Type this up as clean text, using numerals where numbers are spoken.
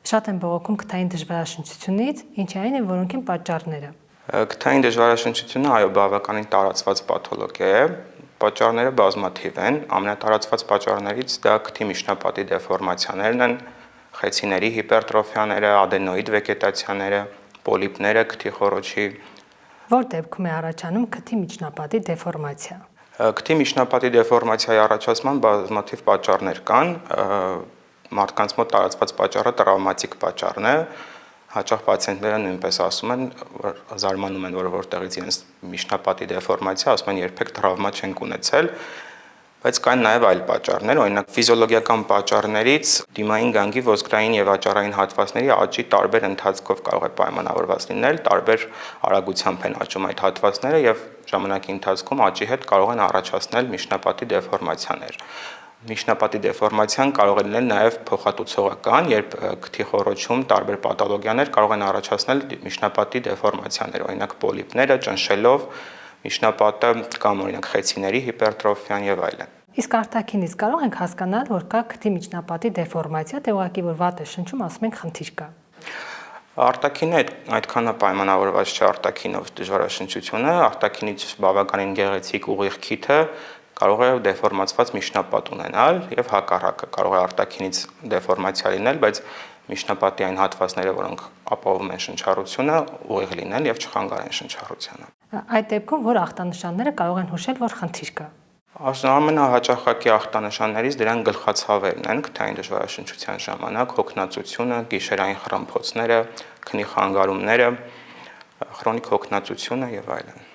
Շատ են բողոքում քթային դժվարաշնչությունից, ինչի այն է, որոնք են պատճառները։ Քթային դժվարաշնչությունը այո բավականին տարածված պաթոլոգիա է։ Պատճառները բազմաթիվ են։ Ամենատարածված պատճառներից դա քթի միջնապատի դեֆորմացիաներն են, խեցիների հիպերտրոֆիաները, ադենոիդ վեգետացիաները, պոլիպները քթի խոռոչի։ Որ դեպքում է առաջանում քթի միջնապատի դեֆորմացիա։ Քթի միջնապատի դեֆորմացիայի առաջացման բազմաթիվ պատճառներ կան։ Մարդկանց մոտ տարածված պատճառը տրավմատիկ պատճառն է։ Հաճախ պացիենտները նույնպես ասում են, որ զարմանում են, որ որտեղից իրենց միջնապատի դեֆորմացիա, ասում են երբեք տրավմա չենք ունեցել, բայց կան նաև այլ պատճառներ, օրինակ ֆիզիոլոգիական պատճառներից դիմային գանգի ոսկրային եւ աճառային հատվածների աճի տարբեր ընթացքով կարող է պայմանավորված լինել, տարբեր արագությամբ են աճում այդ հատվածները եւ ժամանակի ընթացքում աճի հետ կարող են առաջացնել միջնապատի դեֆորմացիաներ։ Միջնապատի դեֆորմացիան կարող է լինել նաև փոխհատուցողական, երբ քթի խոռոչում տարբեր պաթոլոգիաներ կարող են առաջացնել միջնապատի դեֆորմացիաներ, օրինակ պոլիպները ճնշելով միջնապատը կամ օրինակ խեցիների հիպերտրոֆիան եւ այլն։ Իսկ արտաքինից կարող ենք հասկանալ, որ կա քթի միջնապատի դեֆորմացիա, թե ուղղակի որ վատ է շնչում, ասում ենք խնդիր կա։ Արտաքինը այդքան պայմանավորված չէ արտաքինով դժվարաշնչությունը, արտաքինից բավականին գեղեցիկ ուղիղ քիթը կարող է դեֆորմացված միջնապատ ունենալ եւ հակառակը կարող է արտաքինից դեֆորմացիա լինել, բայց միջնապատի այն հատվածները, որոնք ապահովում են շնչառությունը, ուղիղ լինեն եւ չխանգարեն շնչառությանը։ Այդ դեպքում որ ախտանշանները կարող են հուշել, որ խնդիր կա։ Ամենահաճախակի ախտանշաններից դրան գլխացավերն են քթային դժվարաշնչության ժամանակ, հոգնածությունը, գիշերային խռմփոցները, քնի խանգարումները, քրոնիկ հոգնածությունը եւ այլն։